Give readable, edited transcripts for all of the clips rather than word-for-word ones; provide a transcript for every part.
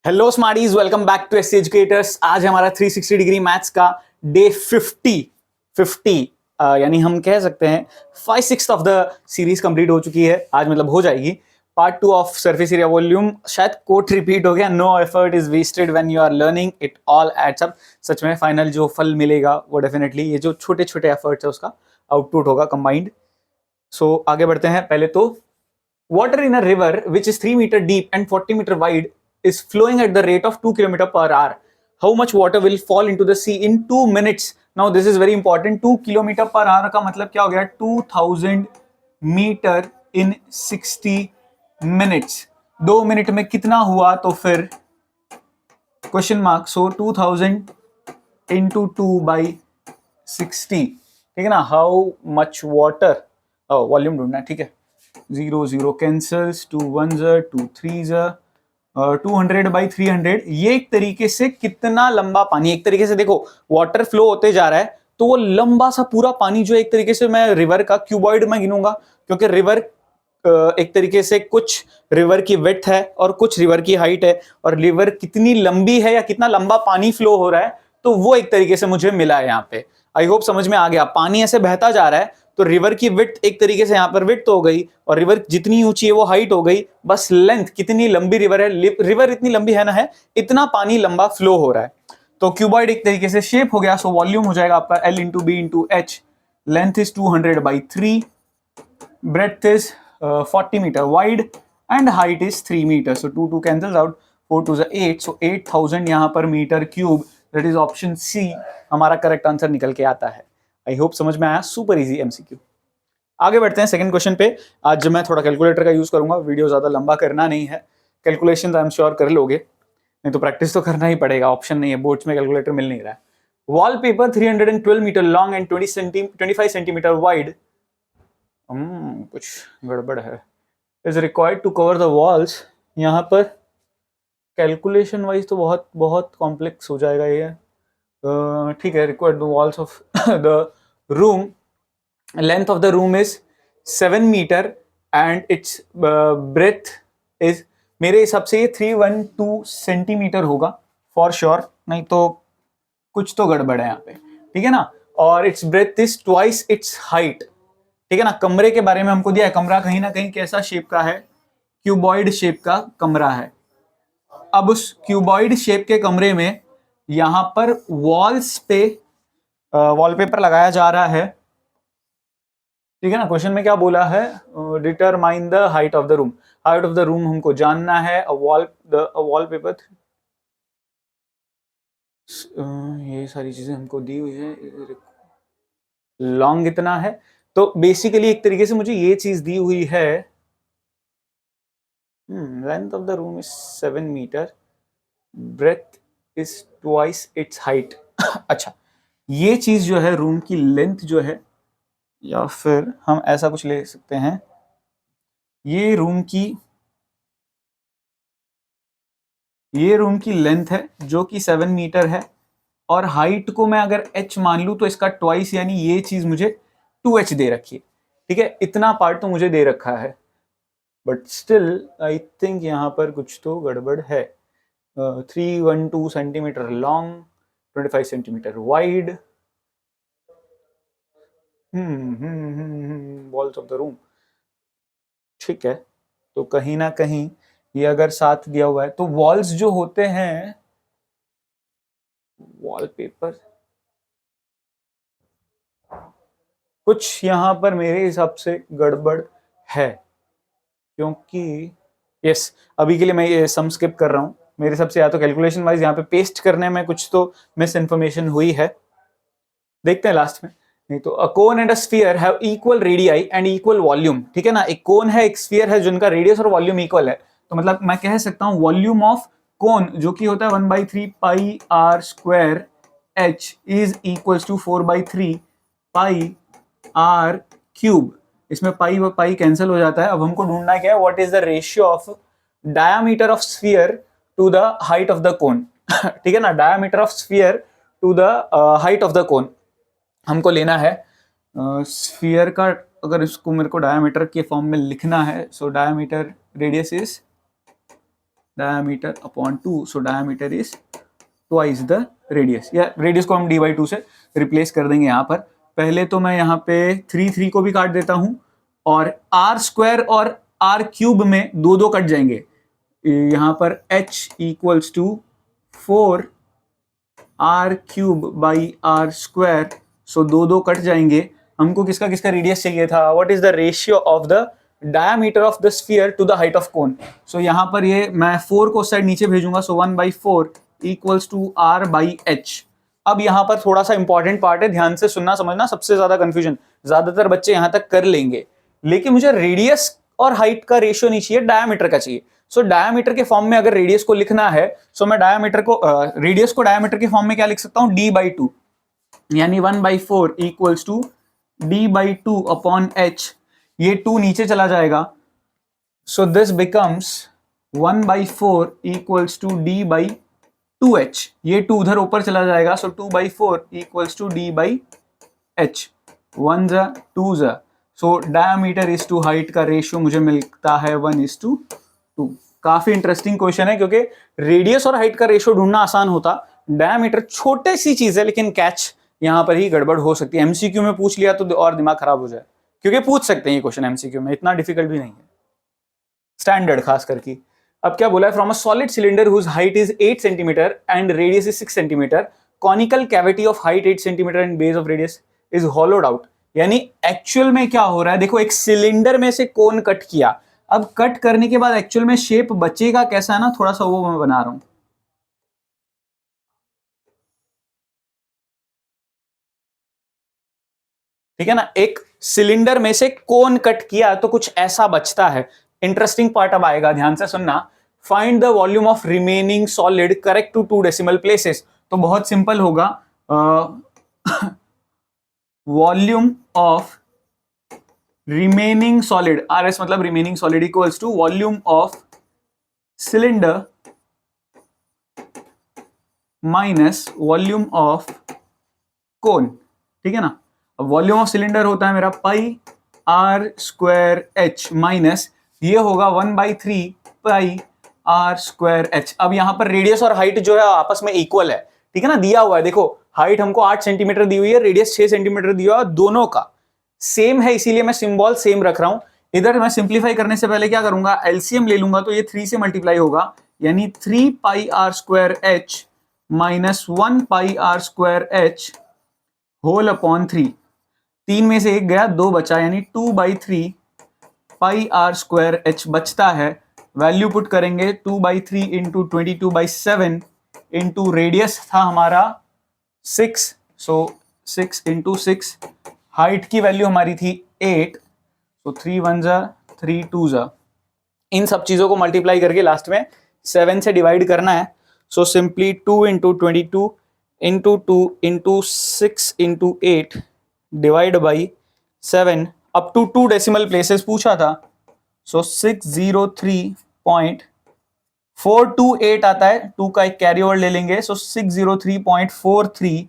Hello smarties, welcome back to SC educators. आज हमारा 360 degree maths का डे 50 यानी हम कह सकते हैं 5/6 ऑफ द सीरीज कंप्लीट हो चुकी है। आज मतलब हो जाएगी। Part 2 of surface area volume. शायद कोट रिपीट हो गया, no effort is wasted when you are learning, it all adds up. सच में फाइनल जो फल मिलेगा वो डेफिनेटली ये जो छोटे छोटे एफर्ट्स है उसका आउटपुट होगा कंबाइंड। सो आगे बढ़ते हैं। पहले तो water in a river which is 3 meter deep and 40 meter wide is flowing at the rate of 2 kilometer per hour. How much water will fall into the sea in 2 minutes? Now this is very important. 2 kilometer per hour का मतलब क्या हो गया? 2000 meter in 60 minutes. 2 minute में कितना हुआ? तो फिर question mark. So 2000 into 2 by 60, ठीक है ना? हाउ मच वाटर, वॉल्यूम ढूंढना है, ठीक है। 0 0 कैंसल्स, 2 1s, 2 3s, 200/300। ये एक तरीके से कितना लंबा पानी, एक तरीके से देखो वाटर फ्लो होते जा रहा है तो वो लंबा सा पूरा पानी जो एक तरीके से मैं रिवर का क्यूबॉइड में गिनूंगा, क्योंकि रिवर एक तरीके से कुछ रिवर की विड्थ है और कुछ रिवर की हाइट है, और रिवर कितनी लंबी है या कितना लंबा पानी फ्लो हो रहा है तो वो एक तरीके से मुझे मिला है यहाँ पे। आई होप समझ में आ गया। पानी ऐसे बहता जा रहा है तो रिवर की विड्थ एक तरीके से यहाँ पर विड्थ हो गई, और रिवर जितनी ऊंची है वो हाइट हो गई। बस लेंथ, कितनी लंबी रिवर है, रिवर इतनी लंबी है ना, है इतना पानी लंबा फ्लो हो रहा है। तो क्यूबॉइड एक तरीके से शेप हो गया। सो वॉल्यूम हो जाएगा आपका L into B into H. Length is 200/3, breadth is 40 meter wide and height is 3 meter. So 2 cancels out, 4 2 is 8. So 8000 यहाँ पर metre cube, that is option C हमारा करेक्ट आंसर निकल के आता है। आई होप समझ में आया। Super easy MCQ. आगे बढ़ते हैं सेकंड क्वेश्चन पे। आज मैं थोड़ा कैलकुलेटर का यूज करूंगा, वीडियो ज्यादा लंबा करना नहीं है। कैलकुलेशन आई एम श्योर कर लोगे, नहीं तो प्रैक्टिस तो करना ही पड़ेगा, ऑप्शन नहीं है, बोर्ड्स में कैलकुलेटर मिल नहीं रहा है। Wallpaper 312 metre long and 25 centimetre wide, कुछ गड़बड़ है, is required to cover the walls. यहाँ पर कैलकुलेशन वाइज तो बहुत बहुत कॉम्प्लेक्स हो जाएगा ये। ठीक है, required the walls of the room, length of the room is 7 metre and its breadth is, मेरे हिसाब से ये 312 सेंटीमीटर होगा फॉर श्योर, नहीं तो कुछ तो गड़बड़ है यहाँ पे, ठीक है ना। और it's breadth is twice its height, ठीक है ना। कमरे के बारे में हमको दिया है, कमरा कहीं ना कहीं कैसा शेप का है, क्यूबॉइड शेप का कमरा है। अब उस क्यूबॉइड शेप के कमरे में यहां पर वॉल्स पे वॉलपेपर लगाया जा रहा है, ठीक है ना। क्वेश्चन में क्या बोला है? Determine the height of the room. Height of the room हमको जानना है। वॉलपेपर, ये सारी चीजें हमको दी हुई है। लॉन्ग इतना है, तो बेसिकली एक तरीके से मुझे ये चीज दी हुई है। Length of the room is 7 metre, breadth is twice its height. अच्छा, ये चीज जो है रूम की लेंथ जो है, या फिर हम ऐसा कुछ ले सकते हैं, ये रूम की लेंथ है जो कि 7 मीटर है, और हाइट को मैं अगर h मान लूं तो इसका ट्वाइस, यानी ये चीज मुझे 2h दे रखी है, ठीक है। इतना पार्ट तो मुझे दे रखा है, बट स्टिल आई थिंक यहां पर कुछ तो गड़बड़ है। 312 centimetre long, 25 centimetre wide, walls of the room, ठीक है। तो कहीं ना कहीं ये अगर साथ दिया हुआ है तो वॉल्स जो होते हैं, वॉलपेपर, कुछ यहां पर मेरे हिसाब से गड़बड़ है, क्योंकि यस, अभी के लिए मैं ये सम स्किप कर रहा हूं। मेरे हिसाब से या तो कैलकुलेशन वाइज यहाँ पे पेस्ट करने में कुछ तो मिस इन्फॉर्मेशन हुई है, देखते हैं लास्ट में। नहीं तो a cone and a sphere have equal radii and equal volume, ठीक है ना। एक कोन है, एक स्फीयर है, जिनका रेडियस और वॉल्यूम इक्वल है। तो मतलब मैं कह सकता हूं वॉल्यूम ऑफ कोन जो कि होता है 1/3 pi are square h is equals to 4/3 pi r cube. इसमें पाई व पाई कैंसिल हो जाता है। अब हमको ढूंढना क्या है? What is the ratio of diameter of sphere to the height of the cone, ठीक है ना। Diameter of sphere to the height of the cone हमको लेना है। स्फीयर का अगर इसको मेरे को डायमीटर के फॉर्म में लिखना है, so diameter radius is diameter upon 2, so diameter is twice the radius, या रेडियस को हम d/2 से रिप्लेस कर देंगे यहाँ पर। पहले तो मैं यहाँ पे 3 को भी काट देता हूँ, और आर स्क्वायर और आर क्यूब में 2 कट जाएंगे। यहाँ पर h equals to 4 r cube by r square, so 2 cut जाएंगे। हमको किसका किसका रेडियस चाहिए था, what is the ratio of the diameter of the sphere to the height of cone. So यहाँ पर ये मैं 4 को साइड नीचे भेजूंगा, so 1/4 equals to r by h. अब यहाँ पर थोड़ा सा इंपॉर्टेंट पार्ट है, ध्यान से सुनना समझना, सबसे ज्यादा कंफ्यूजन ज्यादातर बच्चे यहाँ तक कर लेंगे, लेकिन मुझे रेडियस और हाइट का रेशियो नहीं चाहिए, डायमीटर का चाहिए। सो डायमीटर के फॉर्म में अगर रेडियस को लिखना है, सो मैं डायमीटर को रेडियस को डायमीटर के फॉर्म में क्या लिख सकता हूं, d/2, यानी 1/4 equals to d/2 upon h। ये 2 नीचे चला जाएगा, so this becomes 1/4 equals to d/2h। ये 2 उधर ऊपर चला जाएगा, सो 2/4 इक्वल्स टू d/h। 1 जा 2 जा, so diameter is to height का रेशियो मुझे मिलता है 1:2। काफी इंटरेस्टिंग क्वेश्चन है, क्योंकि रेडियस और हाइट का रेशियो ढूंढना आसान होता, डायमीटर छोटी सी चीज है, लेकिन कैच यहां पर ही गड़बड़ हो सकती है। एमसीक्यू में पूछ लिया तो और दिमाग खराब हो जाए, क्योंकि पूछ सकते हैं ये क्वेश्चन एमसीक्यू में, इतना डिफिकल्ट भी नहीं है, स्टैंडर्ड खास करके। अब क्या बोला है, from a solid cylinder whose height is 8 centimetre and radius is 6 centimetre, conical cavity of height 8 centimetre and base of radius is hollowed out. यानी एक्चुअल में क्या हो रहा है, देखो एक सिलेंडर में से कोन कट किया, अब कट करने के बाद एक्चुअल में शेप बचेगा कैसा है ना, थोड़ा सा वो मैं बना रहा हूं। ठीक है ना, एक सिलेंडर में से कोन कट किया तो कुछ ऐसा बचता है। इंटरेस्टिंग पार्ट अब आएगा, ध्यान से सुनना। Find the volume of remaining solid correct to 2 decimal places. तो बहुत सिंपल होगा, volume of remaining solid, RS मतलब remaining solid, equals to volume of cylinder minus volume of cone. ठीक है ना, अब वॉल्यूम ऑफ सिलेंडर होता है मेरा पाई r स्क्वायर h, माइनस ये होगा 1/3 पाई r स्क्वायर h। अब यहां पर रेडियस और हाइट जो है आपस में इक्वल है, ठीक है ना, दिया हुआ है, देखो हाइट हमको 8 सेंटीमीटर दी हुई है, रेडियस 6 सेंटीमीटर दिया हुआ है, दोनों का सेम है, इसीलिए मैं सिंबल सेम रख रहा हूं। इधर मैं सिंप्लीफाई करने से पहले क्या करूंगा, एलसीएम ले लूंगा, तो ये 3 से मल्टीप्लाई होगा, यानी 3 pi r square h minus 1 pi r square h whole upon 3। 3 में से 1 गया, 2 बचा, यानी 2/3 पाई r स्क्वायर h बचता है। वैल्यू पुट करेंगे, 2/3 इंटू 22/7 इंटू रेडियस था हमारा 6, सो 6 इंटू 6, हाइट की वैल्यू हमारी थी 8, तो 3 1 जा 3 2 जा, इन सब चीजों को मल्टीप्लाई करके लास्ट में 7 से डिवाइड करना है। So simply 2 into 22 into 2 into 6 into 8 divide by 7 up to 2 decimal places पूछा था, सो 603.428 आता है, 2 का एक कैरी ओवर ले लेंगे, सो 603.43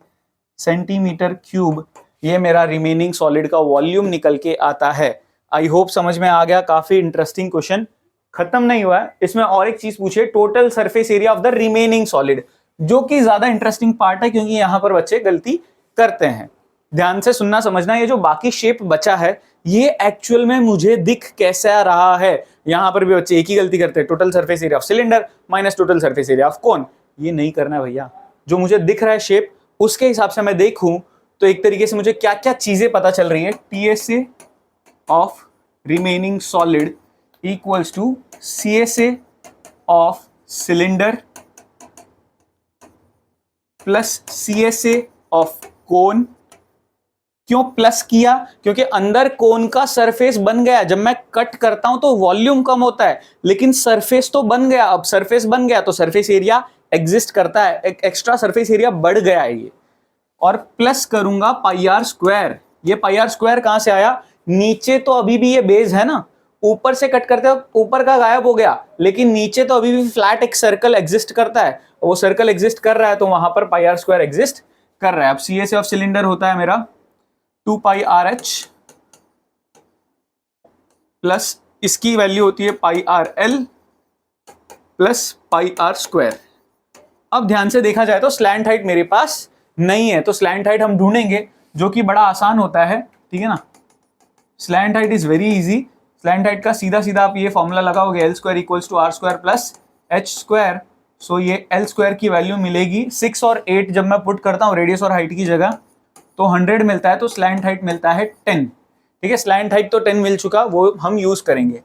सेंटीमीटर क्यूब ये मेरा रिमेनिंग सॉलिड का वॉल्यूम निकल के आता है। आई होप समझ में आ गया, काफी इंटरेस्टिंग क्वेश्चन खत्म नहीं हुआ है, इसमें और एक चीज पूछे, total surface area of the remaining solid, जो कि ज्यादा इंटरेस्टिंग पार्ट है, क्योंकि यहां पर बच्चे गलती करते हैं। ध्यान से सुनना समझना, ये जो बाकी शेप बचा है ये एक्चुअल में मुझे दिख कैसा रहा है, यहां पर भी बच्चे एक ही गलती करते हैं, total surface area of cylinder minus total surface area of cone. ये नहीं करना है भैया, जो मुझे दिख रहा है शेप उसके हिसाब से मैं देखूं तो एक तरीके से मुझे क्या क्या चीजें पता चल रही है। TSA of remaining solid equals to CSA of cylinder plus CSA of cone. क्यों प्लस किया, क्योंकि अंदर कोन का सरफेस बन गया, जब मैं कट करता हूं तो वॉल्यूम कम होता है, लेकिन सरफेस तो बन गया, अब सरफेस बन गया तो सरफेस एरिया एग्जिस्ट करता है, एक एक्स्ट्रा सरफेस एरिया बढ़ गया है ये। और प्लस करूंगा पाई आर स्क्वायर, ये पाई आर स्क्वायर कहां से आया, नीचे तो अभी भी ये बेस है ना, ऊपर से कट करते हो ऊपर का गायब हो गया, लेकिन नीचे तो अभी भी फ्लैट एक सर्कल एग्जिस्ट करता है, वो सर्कल एग्जिस्ट कर रहा है तो वहां पर पाई आर स्क्वायर एग्जिस्ट कर रहा है। अब CSA ऑफ सिलेंडर होता है मेरा 2 पाई RH प्लस इसकी वैल्यू होती है pi RL plus pi are square. अब ध्यान से देखा जाए तो स्लैंट हाइट मेरे पास नहीं है, तो स्लैंट हाइट हम ढूंढेंगे, जो कि बड़ा आसान होता है, ठीक है ना। Slant height is very easy. Slant height का सीधा सीधा आप ये फॉर्मूला लगाओगे, l square equals to are square plus H square. So ये एल स्क्वायर की वैल्यू मिलेगी 6 और 8 जब मैं पुट करता हूँ रेडियस और हाइट की जगह, तो 100 मिलता है, तो स्लैंट हाइट मिलता है 10। ठीक है, स्लैंट हाइट तो 10 मिल चुका, वो हम यूज करेंगे।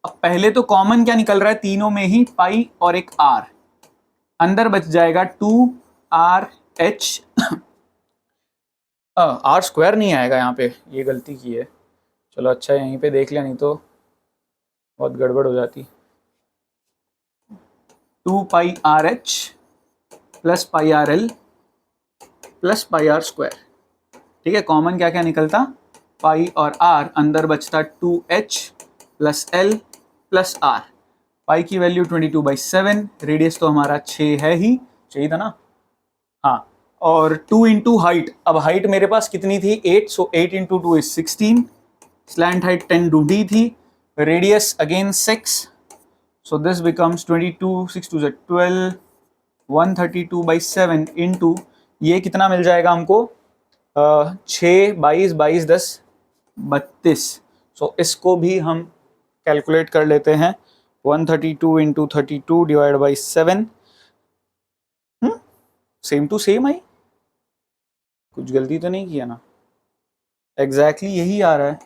अब पहले तो कॉमन क्या निकल रहा है तीनों में ही, पाई और एक आर, अंदर बच जाएगा 2 RH। आर स्क्वायर नहीं आएगा यहाँ पे, ये गलती की है। चलो अच्छा यहीं पे देख लिया, नहीं तो बहुत गड़बड़ हो जाती। 2πRH plus pi R L plus pi are square. ठीक है, कॉमन क्या क्या निकलता, पाई और आर, अंदर बचता 2H plus l plus r. Pi की वैल्यू 22/7, रेडियस तो हमारा 6 है ही, चाहिए था ना, हाँ। और 2 इंटू हाइट, अब हाइट मेरे पास कितनी थी 8, सो 8 इंटू 2 इज 16। स्लैंट हाइट 10 ढूंढी थी, radius again 6, so this becomes 22, 6 2 12, 132/7 into ये कितना मिल जाएगा हमको, 6 22 22 10 32। सो इसको भी हम कैलकुलेट कर लेते हैं, 132 into 32 divide by 7। Same to same आई, कुछ गलती तो नहीं किया ना, एग्जैक्टली यही आ रहा है।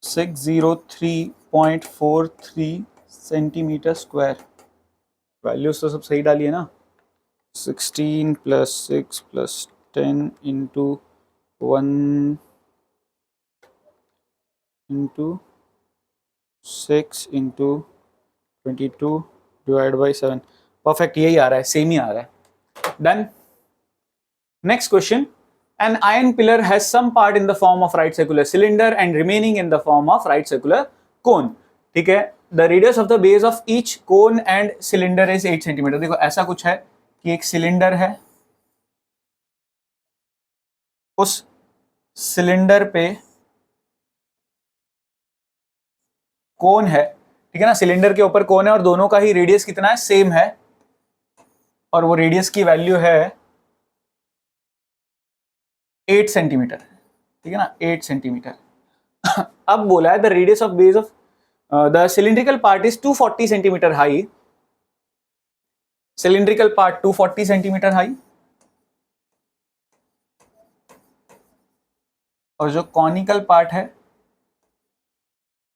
603.43 सेंटीमीटर स्क्वायर। वैल्यूज तो सब सही डाली है ना, 16 plus 6 plus 10 into 1 into 6 into 22 divide by 7। Perfect, यही आ रहा है, सेम ही आ रहा है। Done. Next question, an iron pillar has some part in the form of right circular cylinder and remaining in the form of right circular cone। ठीक है, the radius of the base of each cone and cylinder is 8 centimetre. देखो ऐसा कुछ है कि एक cylinder है, उस सिलेंडर पे कोन है, ठीक है ना, सिलेंडर के ऊपर कोन है और दोनों का ही रेडियस कितना है, सेम है, और वो रेडियस की वैल्यू है 8 सेंटीमीटर। ठीक है ना, 8 सेंटीमीटर। अब बोला है the radius of base of the cylindrical part is 240 centimetre high. Cylindrical part 240 centimetre high, और जो कॉनिकल पार्ट है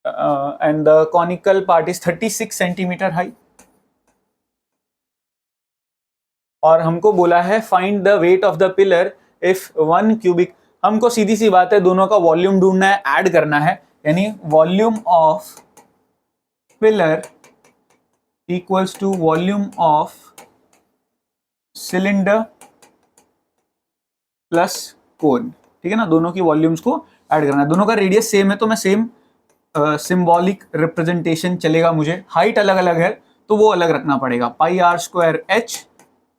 and the conical part is 36 centimetre high. और हमको बोला है find the weight of the pillar if 1 cubic. हमको सीधी सी बात है दोनों का वॉल्यूम ढूंढना है, ऐड करना है, यानी volume of pillar equals to volume of cylinder plus cone. ठीक है ना, दोनों की वॉल्यूम्स को ऐड करना है, दोनों का रेडियस सेम है तो मैं सेम सिंबॉलिक रिप्रेजेंटेशन चलेगा मुझे। हाइट अलग अलग है तो वो अलग रखना पड़ेगा, pi are square H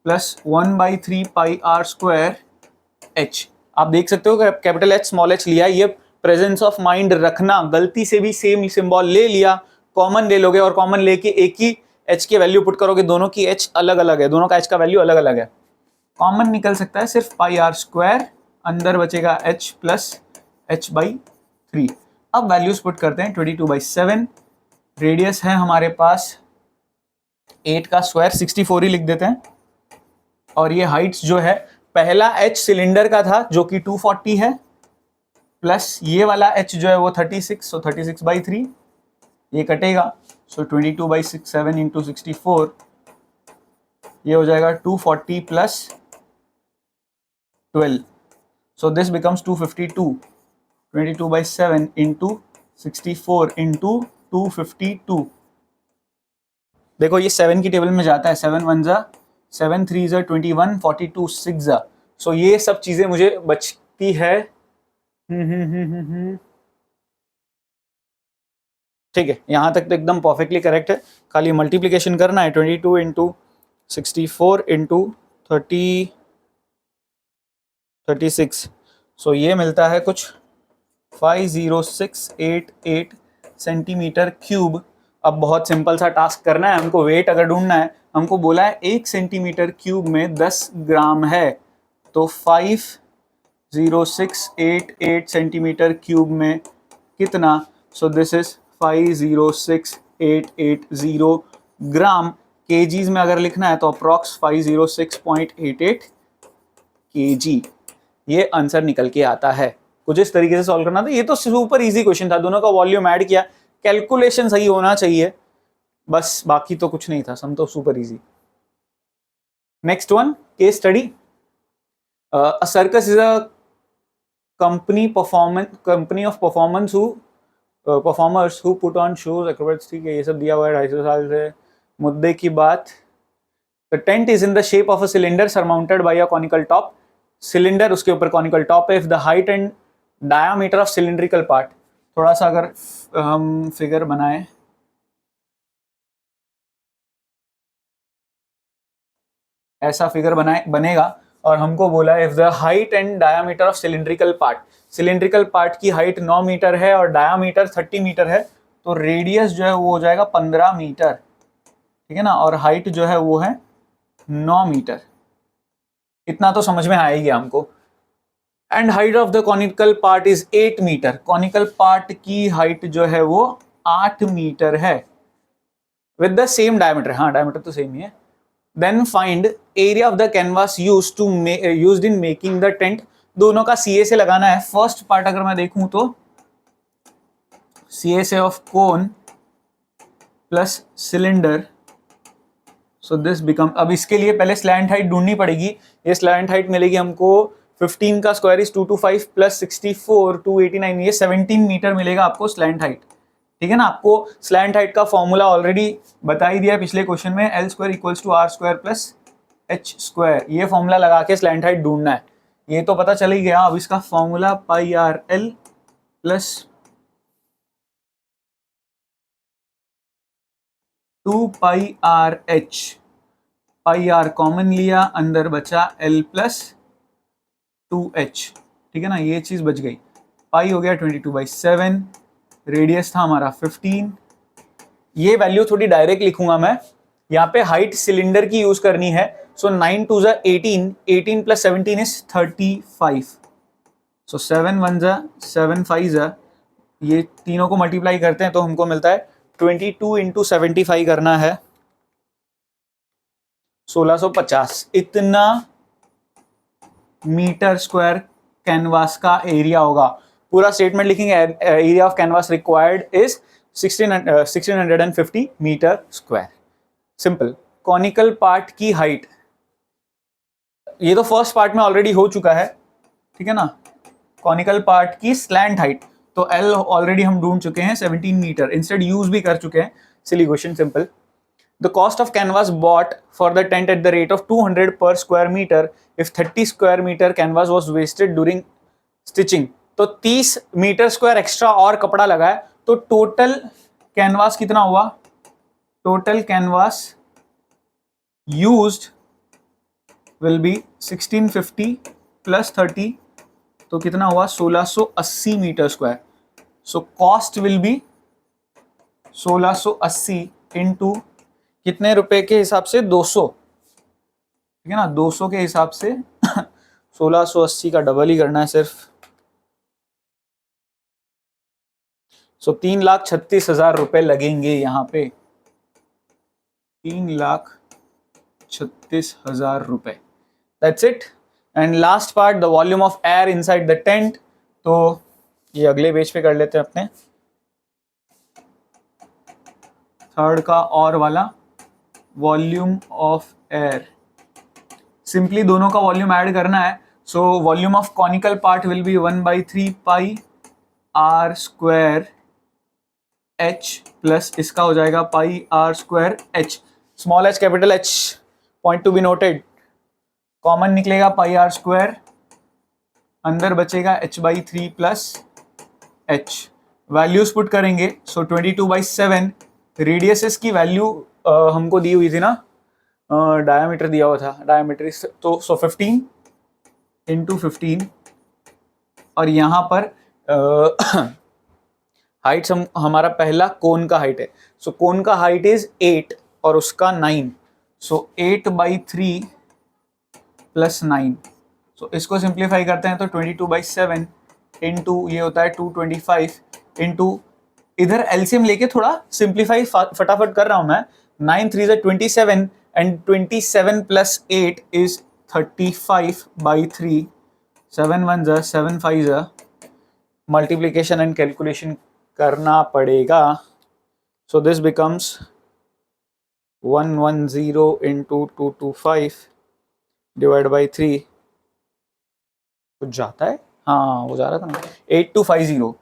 plus 1/3 pi are square H. आप देख सकते हो कैपिटल एच स्मॉल एच लिया, ये प्रेजेंस ऑफ माइंड रखना, गलती से भी सेम सिंबल ले लिया, कॉमन ले लोगे और कॉमन लेके एक ही एच की वैल्यू पुट करोगे, दोनों की एच अलग अलग है, दोनों का एच का वैल्यू अलग अलग है, कॉमन निकल सकता है सिर्फ पाई आर स्क्वायर, अंदर बचेगा एच प्लस h/3। अब वैल्यूज पुट करते हैं, 22/7, रेडियस है हमारे पास 8 का स्क्वायर 64 ही लिख देते हैं, और ये हाइट्स जो है, पहला h सिलेंडर का था जो कि 240 है, प्लस ये वाला h जो है वो 36, सो 36/3, ये कटेगा, सो 22/7 इंटू 64, ये हो जाएगा 240 plus 12, so this becomes 252। 22/7 into 64 into 252। देखो ये 7 की टेबल में जाता है, 7 1 जा 7 3 जा 21, 42 6 जा, सो ये सब चीजें मुझे बचती है। ठीक है, यहां तक तो एकदम परफेक्टली करेक्ट है, खाली मल्टीप्लीकेशन करना है, 22 इंटू 64 इंटू 36, सो ये मिलता है कुछ 50688 सेंटीमीटर क्यूब। अब बहुत सिंपल सा टास्क करना है हमको, वेट अगर ढूंढना है, हमको बोला है 1 सेंटीमीटर क्यूब में 10 ग्राम है, तो 50688 सेंटीमीटर क्यूब में कितना, so this is 506,880 gram. KGs में अगर लिखना है तो अप्रॉक्स 506.88 केजी, ये आंसर निकल के आता है। कुछ इस तरीके से सॉल्व करना था। ये तो सुपर इजी क्वेश्चन था, दोनों का वॉल्यूम ऐड किया, कैलकुलेशन सही होना चाहिए बस, बाकी तो कुछ नहीं था, सम तो super easy. Next one, case study. A circus is a company of performance who performers who put on shows acrobats, ठीक है, ये सब दिया हुआ है 250 साल से। मुद्दे की बात, the tent is in the shape of a cylinder surmounted bye a conical top, cylinder उसके ऊपर कॉनिकल टॉप है। If the height and diameter of cylindrical part, थोड़ा सा अगर हम फिगर बनाएं, ऐसा फिगर बनेगा, और हमको बोला है if the height and diameter of cylindrical part की हाइट 9 मीटर है और डायामीटर 30 मीटर है, तो रेडियस जो है वो हो जाएगा 15 मीटर, ठीक है ना, और हाइट जो है वो है 9 मीटर। इतना तो समझ में आएगी हमको। And height of the conical part is 8 metre, conical part की हाइट जो है वो 8 मीटर है विद द सेम डायमीटर, हाँ डायमीटर तो सेम ही है। Then find area of the canvas used in making the tent, दोनों का सी ए से लगाना है। फर्स्ट पार्ट अगर मैं देखूं तो सी ए से of cone plus cylinder, so this become, अब इसके लिए पहले स्लैंट हाइट ढूंढनी पड़ेगी। ये स्लैंट हाइट मिलेगी हमको 15 का स्क्वायर इज 225 प्लस 64 289, ये 17 मीटर मिलेगा आपको स्लैंट हाइट, ठीक है ना। आपको स्लैंट हाइट का फॉर्मूला ऑलरेडी बता ही दिया पिछले क्वेश्चन में, L square equals to are square plus H square, ये फॉर्मूला लगा के स्लैंट हाइट ढूंढना है, ये तो पता चल ही गया। अब इसका formula pi R L plus 2 pi R H, pi R common लिया, अंदर बचा एल प्लस 2h, ठीक है ना, ये चीज बच गई। पाई हो गया 22/7, रेडियस था हमारा 15, ये वैल्यू थोड़ी डायरेक्ट लिखूंगा मैं, यहाँ पे हाइट सिलेंडर की यूज करनी है, सो 9 2 18, 18 प्लस 17 इज 35, सो 7 1 7 5, ये तीनों को मल्टीप्लाई करते हैं तो हमको मिलता है 22 इंटू 75 करना है 1650, इतना मीटर स्क्वायर कैनवास का एरिया होगा। पूरा स्टेटमेंट लिखेंगे, area of canvas required is 1650 metre square. Simple. Conical part की हाइट, ये तो फर्स्ट पार्ट में ऑलरेडी हो चुका है, ठीक है ना। कॉनिकल पार्ट की स्लैंट हाइट, तो एल ऑलरेडी हम ढूंढ चुके हैं 17 मीटर, इंस्टेड यूज भी कर चुके हैं, silly question, simple. The cost of canvas bought for the tent at the rate of 200 per square meter if 30 square meter canvas was wasted during stitching, तो 30 metre square extra और कपड़ा लगा है, तो टोटल कैनवास कितना हुआ, total canvas used will be 1650 plus 30, तो कितना हुआ 1680 metre square. So cost will be 1680 into कितने रुपए के हिसाब से, 200, ठीक है ना, 200 के हिसाब से 1680 का डबल ही करना है सिर्फ, सो 3,36,000 रुपए लगेंगे यहाँ पे, 3,36,000 रुपए, that's it. And last part, the volume of air inside the tent, तो ये अगले पेज पे कर लेते हैं अपने, थर्ड का और वाला, वॉल्यूम ऑफ एयर, सिंपली दोनों का वॉल्यूम ऐड करना है। So volume of conical part will be 1/3 pi are square H plus इसका हो जाएगा pi are square H, small H capital H, point to be noted, common निकलेगा pi are square, अंदर बचेगा h/3 plus H, values put करेंगे, सो 22/7, radiuses की value हमको दी हुई थी ना, डायामीटर दिया हुआ था, डायामीटर तो 15 इंटू 15, और यहाँ पर हाइट हमारा पहला कोन का हाइट है, सो कोन का हाइट इज 8 और उसका 9, सो 8/3 प्लस 9, सो इसको सिंप्लीफाई करते हैं तो 22/7 इंटू ये होता है 225 इंटू, इधर एलसीएम लेके थोड़ा सिंप्लीफाई फटाफट कर रहा हूं मैं, 9 3 27 and 27 plus 8 is 35/3, 7 1 7 5 multiplication and calculation करना पड़ेगा, सो this becomes 110 into 225 divide by 3, कुछ जाता है, हाँ वो जा रहा था ना, 8250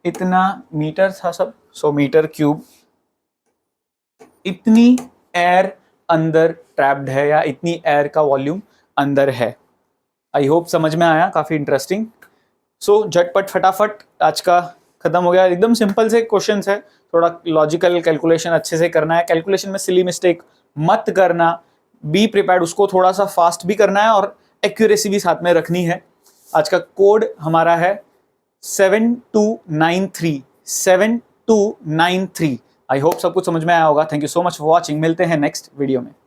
इतना मीटर था सब, सो मीटर क्यूब, इतनी एयर अंदर ट्रैप्ड है या इतनी एयर का वॉल्यूम अंदर है। आई होप समझ में आया, काफी इंटरेस्टिंग। सो झटपट फटाफट आज का खत्म हो गया, एकदम सिंपल से क्वेश्चंस है, थोड़ा लॉजिकल कैलकुलेशन अच्छे से करना है, कैलकुलेशन में सिली मिस्टेक मत करना, बी प्रिपेयर्ड, उसको थोड़ा सा फास्ट भी करना है और एक्यूरेसी भी साथ में रखनी है। आज का कोड हमारा है 7293। आई होप सब कुछ समझ में आया होगा। Thank you so much for watching, मिलते हैं नेक्स्ट वीडियो में।